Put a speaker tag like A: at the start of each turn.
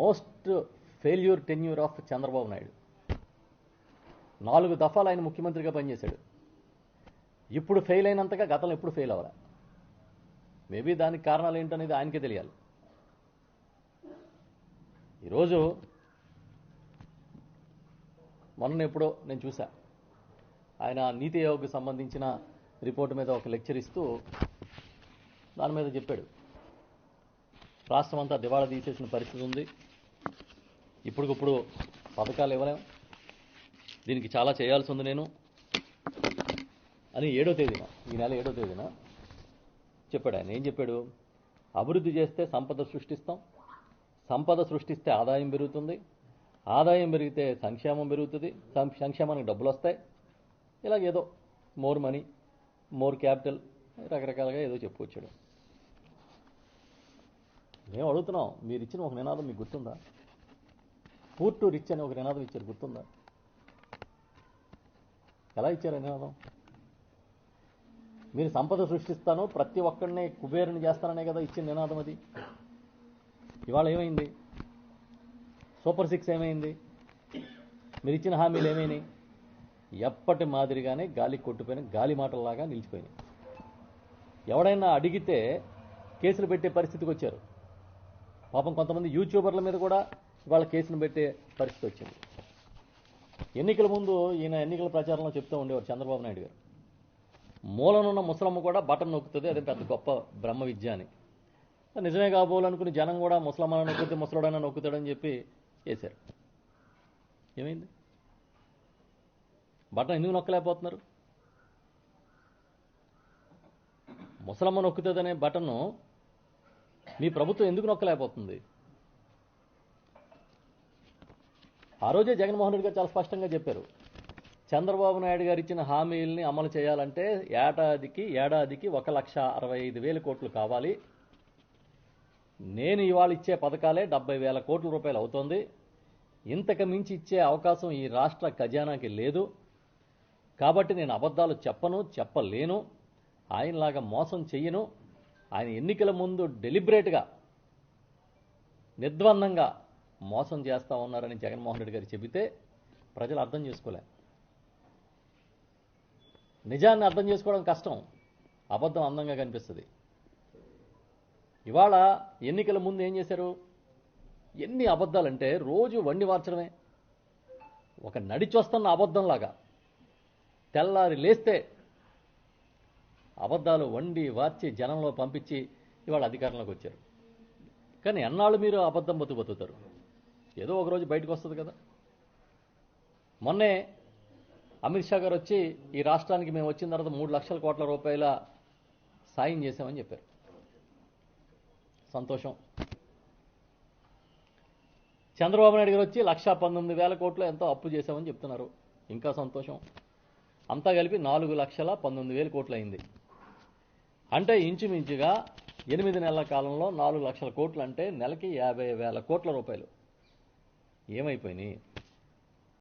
A: Most failure tenure of Chandrababu Naidu. 4 దఫాలు ఆయన ముఖ్యమంత్రిగా పనిచేశాడు. ఇప్పుడు ఫెయిల్ అయినంతగా గతంలో ఎప్పుడు ఫెయిల్ అవ్వరా. మేబీ దానికి కారణాలు ఏంటనేది ఆయనకే తెలియాలి. ఈరోజు మొన్న ఎప్పుడో నేను చూసా, ఆయన నీతి ఆయోగ్కి సంబంధించిన రిపోర్టు మీద ఒక లెక్చర్ ఇస్తూ దాని మీద చెప్పాడు, రాష్ట్రం అంతా దివాళా తీసేసిన పరిస్థితి ఉంది, ఇప్పటికిప్పుడు పథకాలు ఇవ్వలేం, దీనికి చాలా చేయాల్సి ఉంది నేను అని 7వ తేదీన, ఈ నెల 7వ తేదీన చెప్పాడు. ఆయన ఏం చెప్పాడు? అభివృద్ధి చేస్తే సంపద సృష్టిస్తాం, సంపద సృష్టిస్తే ఆదాయం పెరుగుతుంది, ఆదాయం పెరిగితే సంక్షేమం పెరుగుతుంది, సంక్షేమానికి డబ్బులు వస్తాయి, ఇలాగేదో మోర్ మనీ, మోర్ క్యాపిటల్, రకరకాలుగా ఏదో చెప్పుకొచ్చాడు. మేము అడుగుతున్నాం, మీరు ఇచ్చిన ఒక నినాదం మీకు గుర్తుందా? పూర్ టు రిచ్ అని ఒక నినాదం ఇచ్చారు, గుర్తుందా? ఎలా ఇచ్చారు నినాదం? మీరు సంపద సృష్టిస్తాను, ప్రతి ఒక్కడిని కుబేరుని చేస్తాననే కదా ఇచ్చిన నినాదం అది. ఇవాళ ఏమైంది? సూపర్ 6 ఏమైంది? మీరు ఇచ్చిన హామీలు ఏమైనాయి? ఎప్పటి మాదిరిగానే గాలి కొట్టుపోయిన గాలి మాటల్లాగా నిలిచిపోయినాయి. ఎవడైనా అడిగితే కేసులు పెట్టే పరిస్థితికి వచ్చారు. పాపం కొంతమంది యూట్యూబర్ల మీద కూడా ఇవాళ కేసులు పెట్టే పరిస్థితి వచ్చింది. ఎన్నికల ముందు ఈయన ఎన్నికల ప్రచారంలో చెప్తూ ఉండేవారు చంద్రబాబు నాయుడు గారు, మూలనున్న ముసలమ్మ కూడా బటన్ నొక్కుతుంది, అదే పెద్ద గొప్ప బ్రహ్మ విద్య అని. నిజమే కాబోలనుకుని జనం కూడా ముసలమ్మను నొక్కితే ముసలోడైనా నొక్కుతాడని చెప్పి వేశారు. ఏమైంది? బటన్ ఎందుకు నొక్కలేకపోతున్నారు? ముసలమ్మ నొక్కుతుందనే బటన్ను మీ ప్రభుత్వం ఎందుకు నొక్కలేకపోతుంది? ఆ రోజే జగన్మోహన్ రెడ్డి గారు చాలా స్పష్టంగా చెప్పారు, చంద్రబాబు నాయుడు గారు ఇచ్చిన హామీల్ని అమలు చేయాలంటే ఏడాదికి 1,65,000 కోట్లు కావాలి. నేను ఇవాళ ఇచ్చే పథకాలే 70,000 కోట్ల రూపాయలు అవుతోంది. ఇంతకు మించి ఇచ్చే అవకాశం ఈ రాష్ట్ర ఖజానాకి లేదు. కాబట్టి నేను అబద్ధాలు చెప్పను, చెప్పలేను, ఆయనలాగా మోసం చెయ్యను. ఆయన ఎన్నికల ముందు డెలిబరేట్గా నిర్ద్వందంగా మోసం చేస్తా ఉన్నారని జగన్మోహన్ రెడ్డి గారు చెబితే ప్రజలు అర్థం చేసుకోలే. నిజాన్ని అర్థం చేసుకోవడం కష్టం, అబద్ధం అందంగా కనిపిస్తుంది. ఇవాళ ఎన్నికల ముందు ఏం చేశారు? ఎన్ని అబద్ధాలంటే రోజు వండి వార్చడమే. ఒక నడిచొస్తున్న అబద్ధంలాగా తెల్లారి లేస్తే అబద్ధాలు వండి వార్చి జనంలో పంపించి ఇవాళ అధికారంలోకి వచ్చారు. కానీ ఎన్నాళ్ళు మీరు అబద్ధం బతుకుతారు? ఏదో ఒకరోజు బయటకు వస్తుంది కదా. మొన్నే అమిత్ షా గారు వచ్చి ఈ రాష్ట్రానికి మేము వచ్చిన తర్వాత 3 లక్షల కోట్ల రూపాయల సాయం చేశామని చెప్పారు. సంతోషం. చంద్రబాబు నాయుడు గారు వచ్చి 1,19,000 కోట్లు ఎంతో అప్పు చేశామని చెప్తున్నారు, ఇంకా సంతోషం. అంతా కలిపి 4,19,000 కోట్లు అయింది. అంటే ఇంచుమించుగా 8 నెలల కాలంలో 4 లక్షల కోట్లు అంటే నెలకి 50,000 కోట్ల రూపాయలు ఏమైపోయినాయి?